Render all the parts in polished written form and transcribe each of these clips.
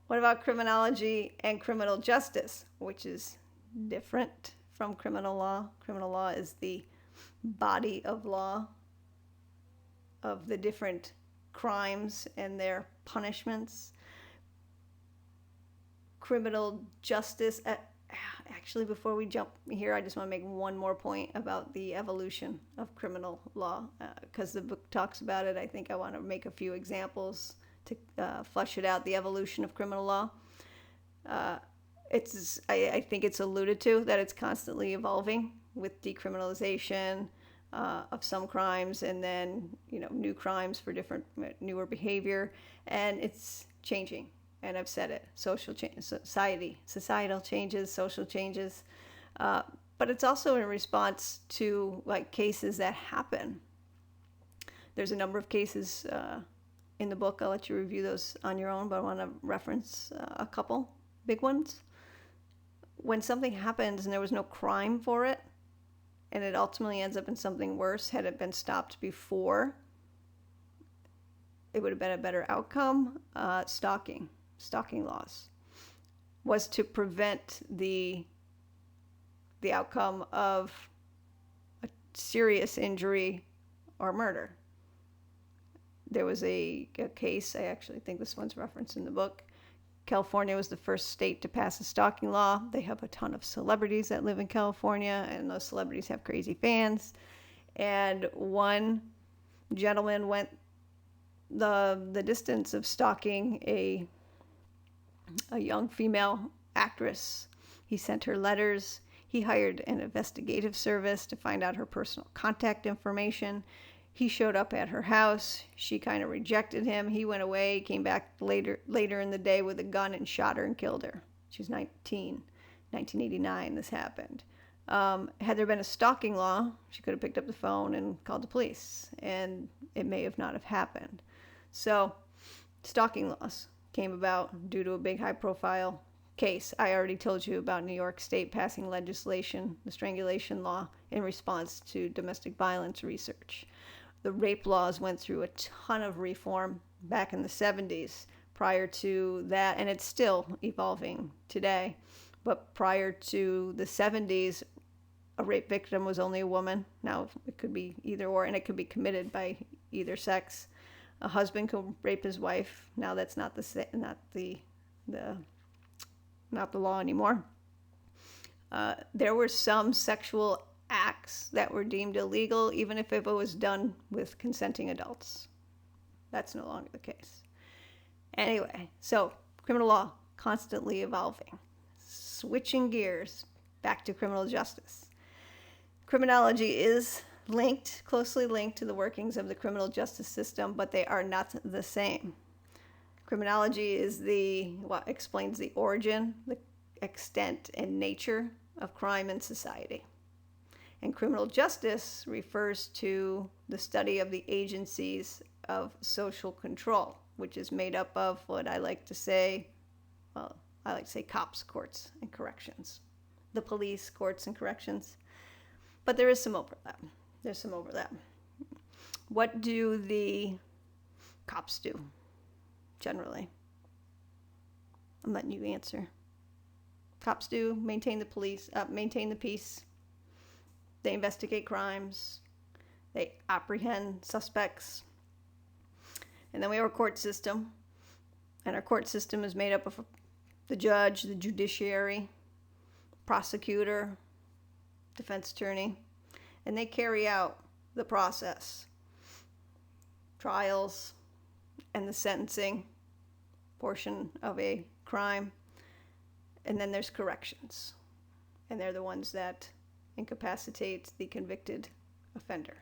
What about criminology and criminal justice, which is different from criminal law? Criminal law is the body of law of the different crimes and their punishments. Criminal justice, actually, before we jump here, I just want to make one more point about the evolution of criminal law, because the book talks about it. I think I want to make a few examples to flesh it out, the evolution of criminal law. I think it's alluded to that it's constantly evolving with decriminalization of some crimes, and then new crimes for different newer behavior, and it's changing. And I've said it: social change, societal changes, social changes, but it's also in response to like cases that happen. There's a number of cases in the book. I'll let you review those on your own, but I want to reference a couple big ones. When something happens and there was no crime for it, and it ultimately ends up in something worse, had it been stopped before, it would have been a better outcome. Stalking laws was to prevent the outcome of a serious injury or murder. There was a case, I actually think this one's referenced in the book. California was the first state to pass a stalking law. They have a ton of celebrities that live in California, and those celebrities have crazy fans. And one gentleman went the distance of stalking a young female actress. He sent her letters. He hired an investigative service to find out her personal contact information. He showed up at her house. She kind of rejected him. He went away, came back later in the day with a gun and shot her and killed her. She was 1989 this happened. Had there been a stalking law, she could have picked up the phone and called the police, and it may have not have happened. So stalking laws came about due to a big high-profile case. I already told you about New York State passing legislation, the strangulation law, in response to domestic violence research. The rape laws went through a ton of reform back in the 70s. Prior to that, and it's still evolving today, but prior to the 70s, a rape victim was only a woman. Now it could be either or, and it could be committed by either sex. A husband could rape his wife. Now that's not the law anymore. There were some sexual acts that were deemed illegal, even if it was done with consenting adults. That's no longer the case. Anyway, so criminal law constantly evolving. Switching gears back to criminal justice. Criminology is closely linked to the workings of the criminal justice system, but they are not the same. Criminology is what explains the origin, the extent, and nature of crime in society. And criminal justice refers to the study of the agencies of social control, which is made up of what I like to say cops, courts, and corrections. The police, courts, and corrections. But there is some overlap. What do the cops do, generally? I'm letting you answer. Cops do maintain the peace. They investigate crimes. They apprehend suspects. And then we have our court system. And our court system is made up of the judge, the judiciary, prosecutor, defense attorney. And they carry out the process, trials, and the sentencing portion of a crime. And then there's corrections. And they're the ones that incapacitate the convicted offender.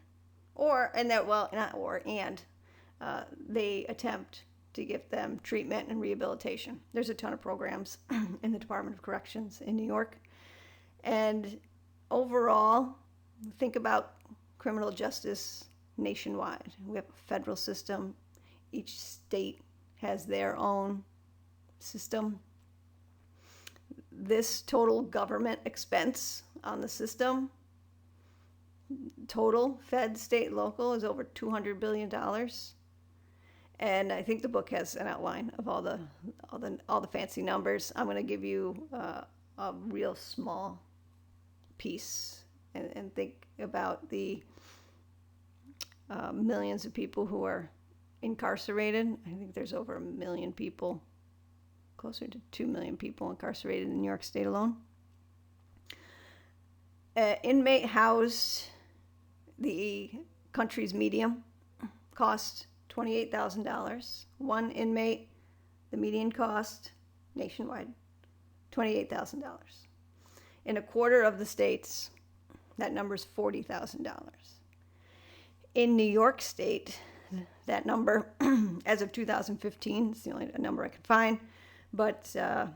They attempt to give them treatment and rehabilitation. There's a ton of programs in the Department of Corrections in New York. And overall, think about criminal justice nationwide. We have a federal system. Each state has their own system. This total government expense on the system, total, fed, state, local, is over $200 billion. And I think the book has an outline of all the fancy numbers. I'm going to give you a real small piece and think about the millions of people who are incarcerated. I think there's over 1 million people, closer to 2 million people incarcerated in New York State alone. Inmate housed, the country's median cost $28,000. One inmate, the median cost nationwide, $28,000. In a quarter of the states, that number is $40,000. In New York State, that number, as of 2015, it's the only number I could find, but so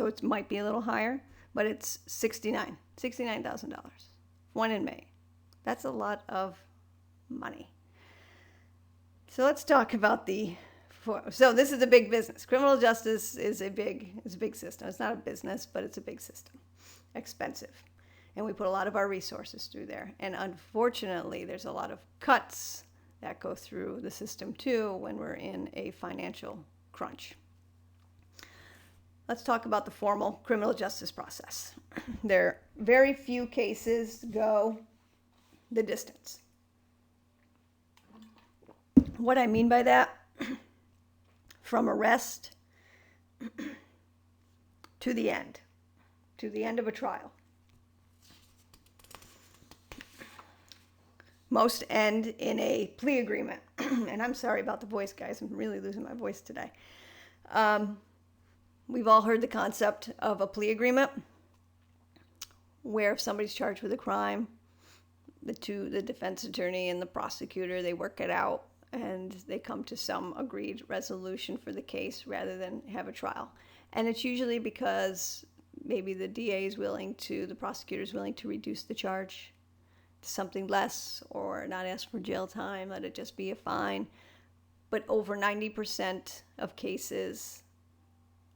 it might be a little higher, but it's $69,000. One inmate. That's a lot of money. So let's talk about so this is a big business. Criminal justice is a big system. It's not a business, but it's a big system. Expensive. And we put a lot of our resources through there. And unfortunately, there's a lot of cuts that go through the system too when we're in a financial crunch. Let's talk about the formal criminal justice process. There are very few cases go the distance. What I mean by that, from arrest to the end of a trial. Most end in a plea agreement. And I'm sorry about the voice, guys. I'm really losing my voice today. We've all heard the concept of a plea agreement, where if somebody's charged with a crime, the defense attorney and the prosecutor, they work it out and they come to some agreed resolution for the case rather than have a trial. And it's usually because maybe the the prosecutor is willing to reduce the charge to something less, or not ask for jail time, let it just be a fine. But over 90% of cases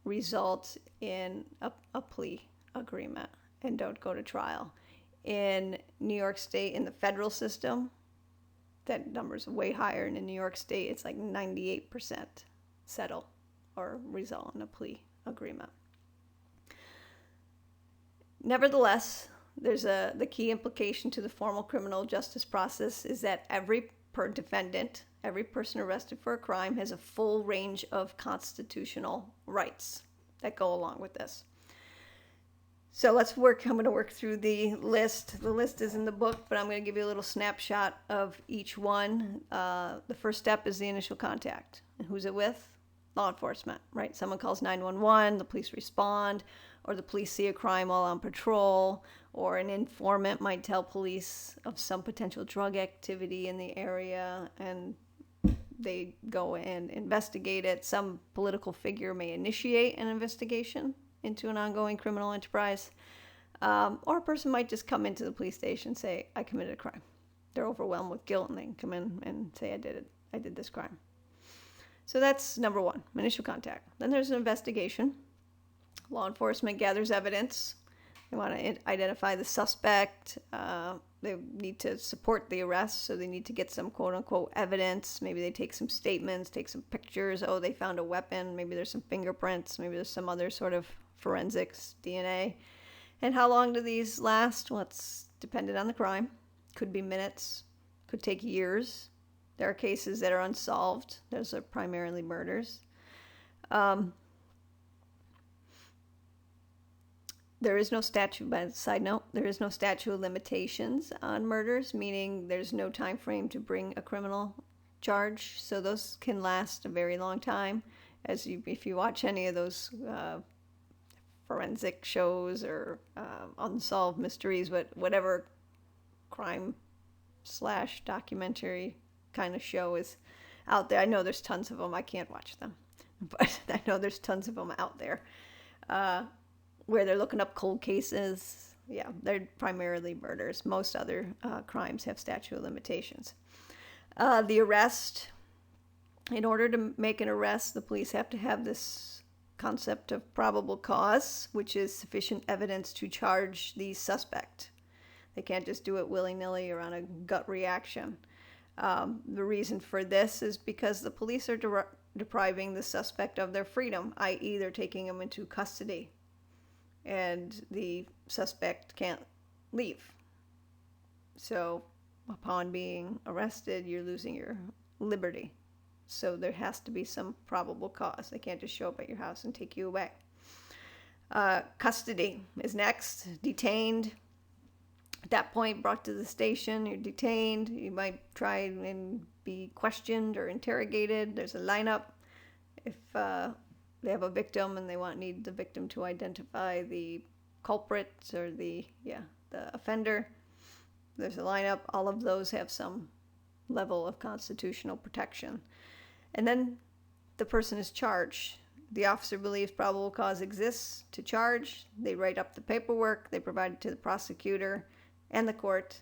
result in a plea agreement and don't go to trial. In New York State, in the federal system, that number is way higher. And in New York State, it's like 98% settle or result in a plea agreement. Nevertheless, the key implication to the formal criminal justice process is that every defendant, every person arrested for a crime, has a full range of constitutional rights that go along with this. So I'm going to work through the list. The list is in the book, but I'm going to give you a little snapshot of each one. The first step is the initial contact. And who's it with? Law enforcement, right? Someone calls 911, the police respond, or the police see a crime while on patrol, or an informant might tell police of some potential drug activity in the area, and they go and investigate it. Some political figure may initiate an investigation into an ongoing criminal enterprise, or a person might just come into the police station and say, I committed a crime. They're overwhelmed with guilt and they can come in and say, I did this crime. So that's number one, initial contact. Then there's an investigation. Law enforcement gathers evidence. They want to identify the suspect. They need to support the arrest, so they need to get some quote-unquote evidence. Maybe they take some statements, take some pictures. Oh, they found a weapon. Maybe there's some fingerprints. Maybe there's some other sort of forensics, DNA. And how long do these last? Well, it's dependent on the crime. Could be minutes. Could take years. There are cases that are unsolved. Those are primarily murders. There is no statute, by the side note, there is no statute of limitations on murders, meaning there's no time frame to bring a criminal charge. So those can last a very long time. If you watch any of those forensic shows or unsolved mysteries, whatever crime / documentary kind of show is out there. I know there's tons of them. I can't watch them, but I know there's tons of them out there. Where they're looking up cold cases. Yeah, they're primarily murders. Most other crimes have statute of limitations. The arrest, in order to make an arrest, the police have to have this concept of probable cause, which is sufficient evidence to charge the suspect. They can't just do it willy-nilly or on a gut reaction. The reason for this is because the police are depriving the suspect of their freedom, i.e., they're taking him into custody, and the suspect can't leave. So upon being arrested, you're losing your liberty. So there has to be some probable cause. They can't just show up at your house and take you away. Custody is next. Detained. At that point, brought to the station, you're detained. You might try and be questioned or interrogated. There's a lineup. If they have a victim and they need the victim to identify the culprit or the offender, there's a lineup. All of those have some level of constitutional protection. And then the person is charged. The officer believes probable cause exists to charge. They write up the paperwork. They provide it to the prosecutor and the court.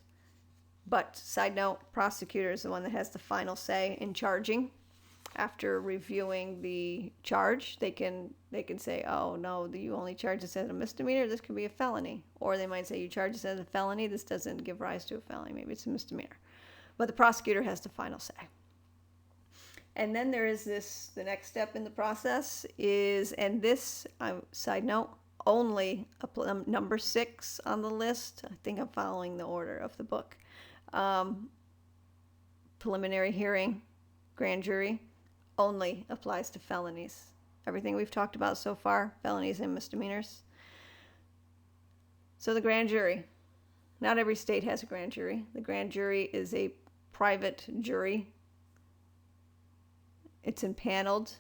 But, side note, prosecutor is the one that has the final say in charging. After reviewing the charge, they can say, oh, no, you only charge this as a misdemeanor. This could be a felony. Or they might say, you charge this as a felony. This doesn't give rise to a felony. Maybe it's a misdemeanor. But the prosecutor has the final say. And then there is the next step in the process is, and this, side note, only number 6 on the list. I think I'm following the order of the book. Preliminary hearing, grand jury, only applies to felonies. Everything we've talked about so far, felonies and misdemeanors. So the grand jury. Not every state has a grand jury. The grand jury is a private jury. It's impaneled,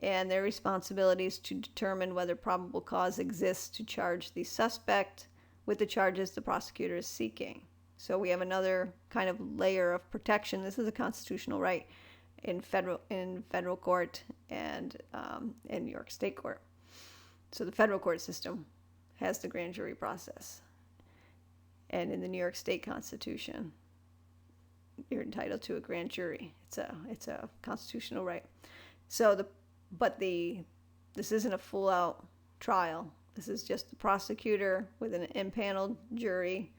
and their responsibility is to determine whether probable cause exists to charge the suspect with the charges the prosecutor is seeking. So we have another kind of layer of protection. This is a constitutional right in federal court and in New York State court. So the federal court system has the grand jury process, and in the New York State Constitution, you're entitled to a grand jury. It's a constitutional right. So this isn't a full-out trial. This is just the prosecutor with an impaneled jury.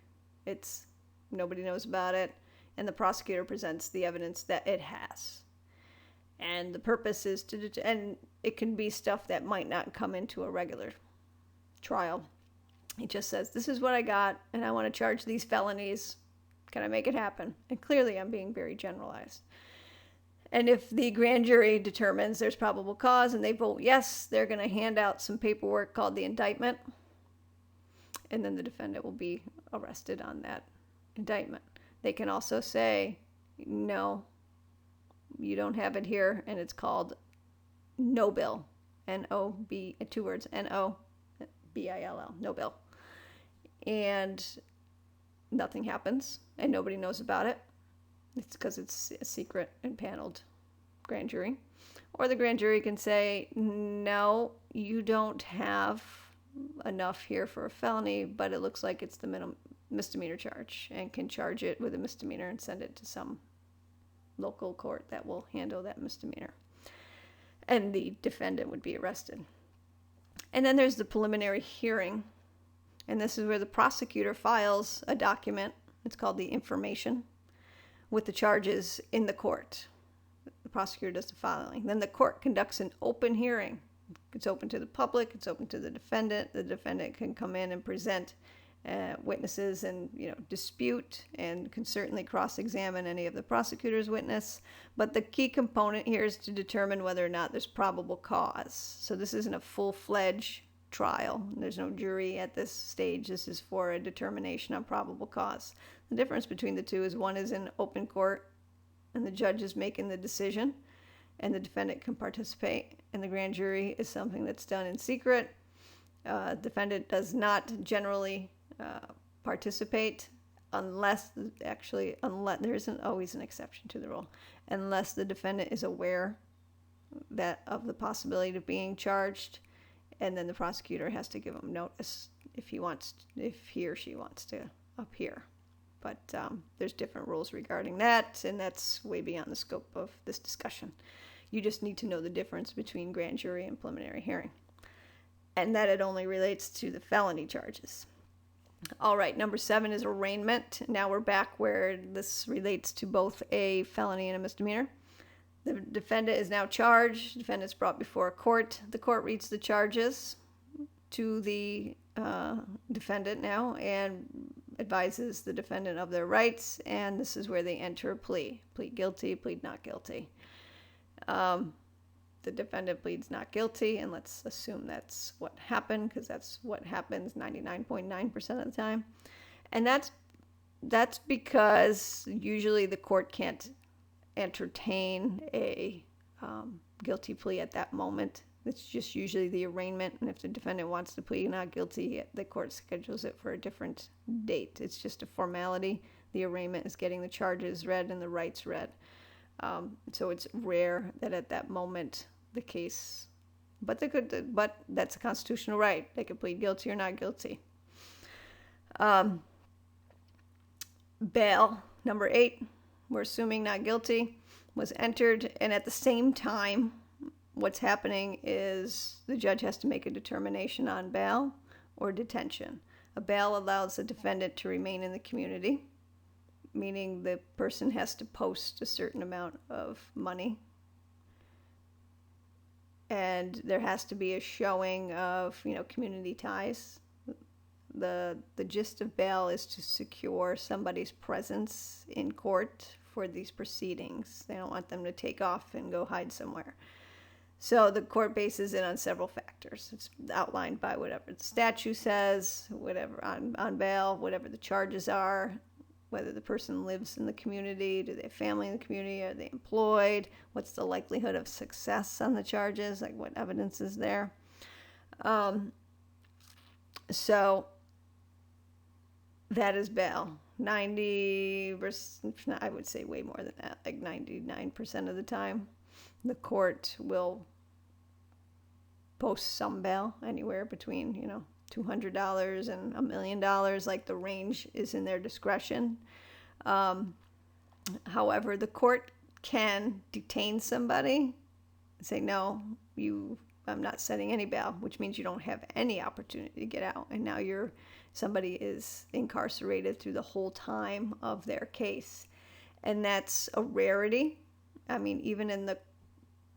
Nobody knows about it, and the prosecutor presents the evidence that it has. And the purpose is and it can be stuff that might not come into a regular trial. It just says, this is what I got, and I want to charge these felonies. Can I make it happen? And clearly I'm being very generalized. And if the grand jury determines there's probable cause and they vote yes, they're going to hand out some paperwork called the indictment. And then the defendant will be arrested on that indictment. They can also say, no, you don't have it here, and it's called no bill. N-O-B, 2 words, N-O-B-I-L-L, no bill. And nothing happens, and nobody knows about it. It's because it's a secret impaneled grand jury. Or the grand jury can say, no, you don't have enough here for a felony, but it looks like it's the misdemeanor charge, and can charge it with a misdemeanor and send it to some local court that will handle that misdemeanor. And the defendant would be arrested. And then there's the preliminary hearing. And this is where the prosecutor files a document. It's called the information with the charges in the court. The prosecutor does the filing. Then the court conducts an open hearing. It's open to the public. It's open to the defendant. The defendant can come in and present witnesses and dispute, and can certainly cross-examine any of the prosecutor's witness. But the key component here is to determine whether or not there's probable cause. So this isn't a full-fledged trial. There's no jury at this stage. This is for a determination on probable cause. The difference between the two is one is in open court and the judge is making the decision and the defendant can participate, and the grand jury is something that's done in secret. Defendant does not generally participate unless there isn't always an exception to the rule, unless the defendant is aware of the possibility of being charged, and then the prosecutor has to give him notice if he or she wants to appear. But there's different rules regarding that, and that's way beyond the scope of this discussion. You just need to know the difference between grand jury and preliminary hearing, and that it only relates to the felony charges. All right, number 7 is arraignment. Now we're back where this relates to both a felony and a misdemeanor. The defendant is now charged. Defendant's brought before a court. The court reads the charges to the defendant now and advises the defendant of their rights, and this is where they enter a plea. Plead guilty, plead not guilty. The defendant pleads not guilty, and let's assume that's what happened, because that's what happens 99.9% of the time. And that's because usually the court can't entertain a guilty plea at that moment. It's just usually the arraignment, and if the defendant wants to plead not guilty, the court schedules it for a different date. It's just a formality. The arraignment is getting the charges read and the rights read. So it's rare that at that moment the case, but that's a constitutional right. They could plead guilty or not guilty. Bail, number 8, we're assuming not guilty, was entered, and at the same time, what's happening is the judge has to make a determination on bail or detention. A bail allows the defendant to remain in the community, meaning the person has to post a certain amount of money, and there has to be a showing of, community ties. The gist of bail is to secure somebody's presence in court for these proceedings. They don't want them to take off and go hide somewhere. So the court bases it on several factors. It's outlined by whatever the statute says, whatever on bail, whatever the charges are, whether the person lives in the community, do they have family in the community, are they employed, what's the likelihood of success on the charges, like what evidence is there. So that is bail. 90%, I would say way more than that, like 99% of the time, the court will post some bail, anywhere between, $200 and $1 million, like the range is in their discretion. However, the court can detain somebody and say, no, I'm not setting any bail, which means you don't have any opportunity to get out. And now somebody is incarcerated through the whole time of their case. And that's a rarity. I mean, even in the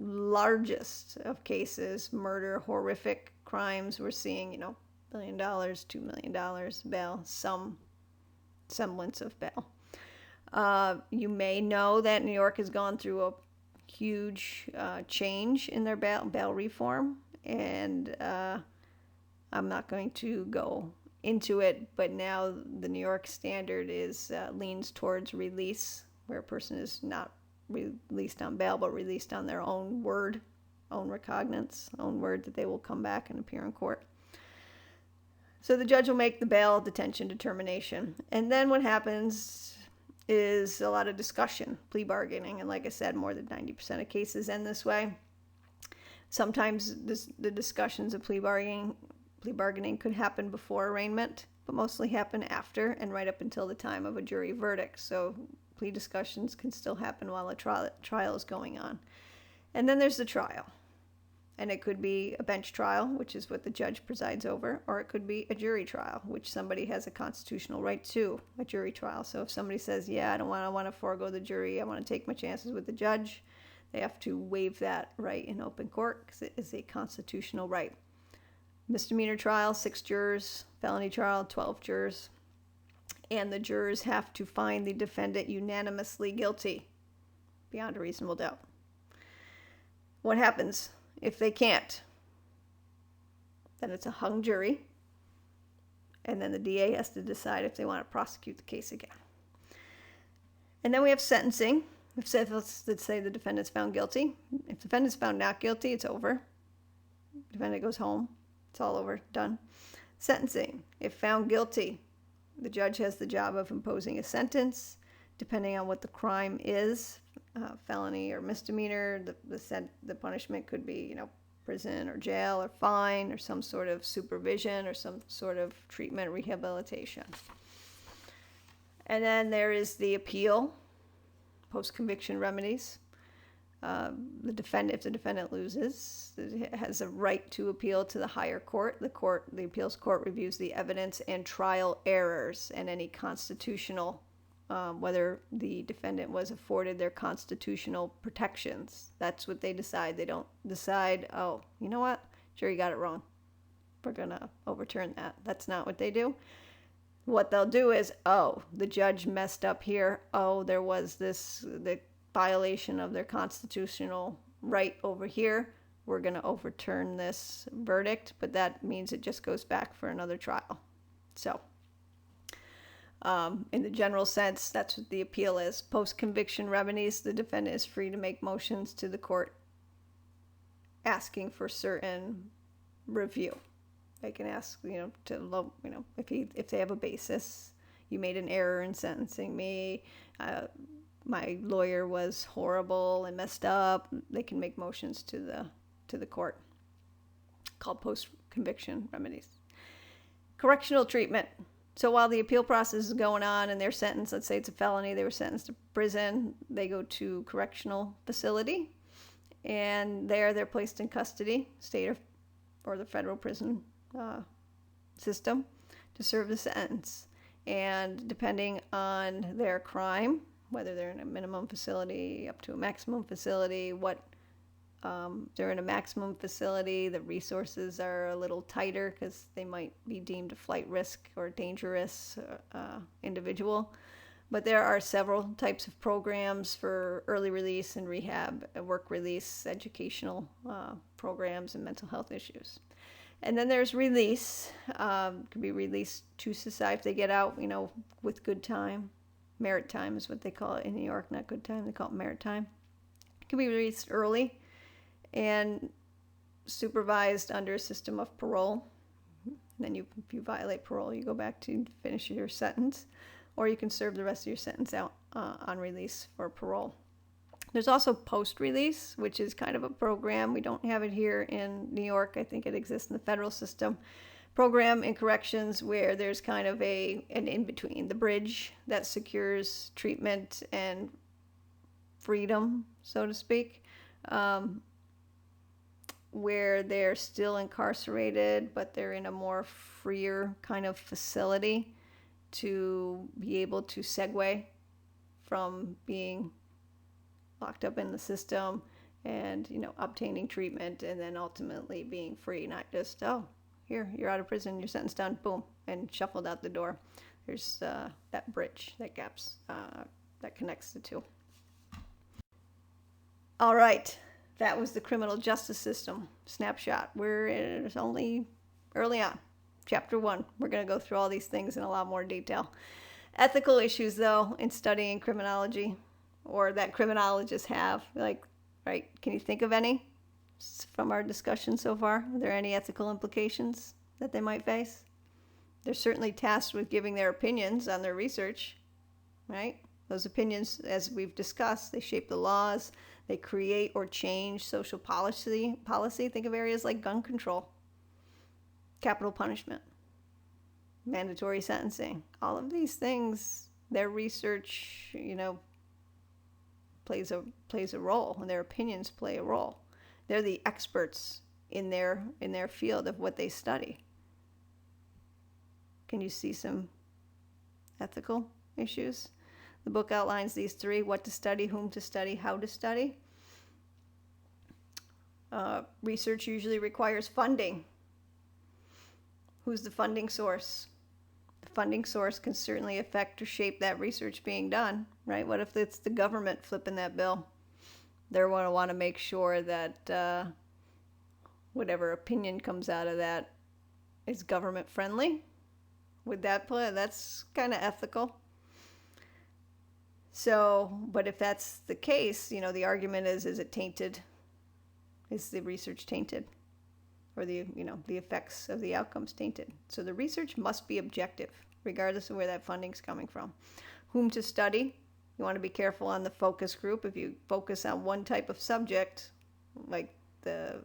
largest of cases, murder, horrific crimes, we're seeing, $1 million, $2 million bail, some semblance of bail. You may know that New York has gone through a huge change in their bail reform, and I'm not going to go into it, but now the New York standard leans towards release, where a person is not released on bail, but released on their own word, own recognizance, own word that they will come back and appear in court. So the judge will make the bail detention determination. And then what happens is a lot of discussion, plea bargaining. And like I said, more than 90% of cases end this way. Sometimes the discussions of plea bargaining could happen before arraignment, but mostly happen after and right up until the time of a jury verdict. So plea discussions can still happen while a trial is going on. And then there's the trial. And it could be a bench trial, which is what the judge presides over, or it could be a jury trial, which somebody has a constitutional right to, a jury trial. So if somebody says, I want to forego the jury, I want to take my chances with the judge, they have to waive that right in open court because it is a constitutional right. Misdemeanor trial, 6 jurors. Felony trial, 12 jurors. And the jurors have to find the defendant unanimously guilty, beyond a reasonable doubt. What happens if they can't? Then it's a hung jury, and then the DA has to decide if they want to prosecute the case again. And then we have sentencing. Let's say the defendant's found guilty. If the defendant's found not guilty, it's over. The defendant goes home. It's all over, done. Sentencing. If found guilty, the judge has the job of imposing a sentence, depending on what the crime is, felony or misdemeanor. The punishment could be, prison or jail or fine or some sort of supervision or some sort of treatment, rehabilitation. And then there is the appeal, post-conviction remedies. if the defendant loses, it has a right to appeal to the higher court. The appeals court reviews the evidence and trial errors and any constitutional, whether the defendant was afforded their constitutional protections. That's what they decide. They don't decide, oh, you know what, jury got it wrong, we're gonna overturn that. That's not what they do. What they'll do is, oh, the judge messed up here. Oh, there was the violation of their constitutional right over here. We're going to overturn this verdict, but that means it just goes back for another trial. So, in the general sense, that's what the appeal is. Post-conviction remedies, the defendant is free to make motions to the court asking for certain review. They can ask, if they have a basis. You made an error in sentencing me. My lawyer was horrible and messed up. They can make motions to the court, called post-conviction remedies. Correctional treatment. So while the appeal process is going on and they're sentenced, let's say it's a felony, they were sentenced to prison, they go to correctional facility, and there they're placed in custody, state or the federal prison system, to serve the sentence. And depending on their crime, whether they're in a minimum facility up to a maximum facility, they're in a maximum facility, the resources are a little tighter because they might be deemed a flight risk or dangerous individual. But there are several types of programs for early release and rehab, work release, educational programs, and mental health issues. And then there's release. Could be released to society if they get out, with good time. Merit time is what they call it in New York, not good time. They call it merit time. It can be released early and supervised under a system of parole. Then if you violate parole, you go back to finish your sentence, or you can serve the rest of your sentence out on release for parole. There's also post-release, which is kind of a program. We don't have it here in New York. I think it exists in the federal system. Program in corrections where there's kind of an in-between, the bridge that secures treatment and freedom, so to speak, where they're still incarcerated, but they're in a more freer kind of facility to be able to segue from being locked up in the system and, obtaining treatment and then ultimately being free, not just, oh, here, you're out of prison, your sentence done, boom, and shuffled out the door. There's that bridge, that gaps, that connects the two. All right, that was the criminal justice system snapshot. It's only early on, chapter 1. We're going to go through all these things in a lot more detail. Ethical issues, though, in studying criminology, or that criminologists have, right? Can you think of any from our discussion so far? Are there any ethical implications that they might face? They're certainly tasked with giving their opinions on their research, right? Those opinions, as we've discussed, they shape the laws, they create or change social policy. Think of areas like gun control, capital punishment, mandatory sentencing. All of these things, their research, plays a role, and their opinions play a role. They're the experts in their field of what they study. Can you see some ethical issues? The book outlines these 3: what to study, whom to study, how to study. Research usually requires funding. Who's the funding source? The funding source can certainly affect or shape that research being done, right? What if it's the government flipping that bill? They're going to want to make sure that whatever opinion comes out of that is government friendly. Would that play? That's kind of ethical. So, but if that's the case, the argument is it tainted? Is the research tainted? Or the effects of the outcomes tainted? So the research must be objective, regardless of where that funding's coming from. Whom to study? You want to be careful on the focus group. If you focus on one type of subject, like the,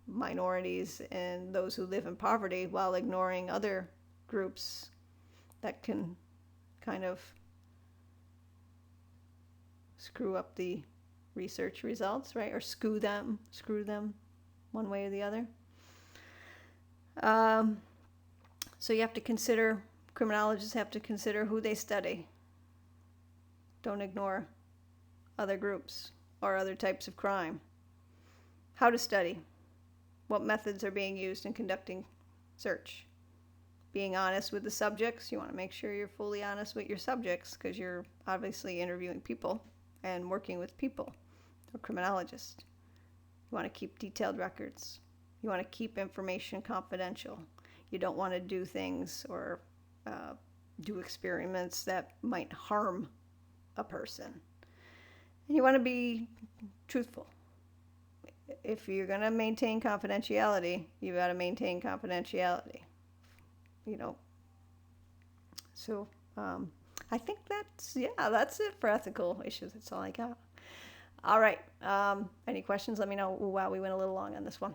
minorities and those who live in poverty, while ignoring other groups, that can kind of screw up the research results, right? Or screw them one way or the other. So you have to consider, criminologists have to consider who they study. Don't ignore other groups or other types of crime. How to study. What methods are being used in conducting search. Being honest with the subjects. You want to make sure you're fully honest with your subjects because you're obviously interviewing people and working with people. Or criminologists. You want to keep detailed records. You want to keep information confidential. You don't want to do things or do experiments that might harm a person. And you want to be truthful. If you're going to maintain confidentiality, you got to maintain confidentiality. So I think that's it for ethical issues. That's all I got. All right. Any questions? Let me know. Wow, we went a little long on this one.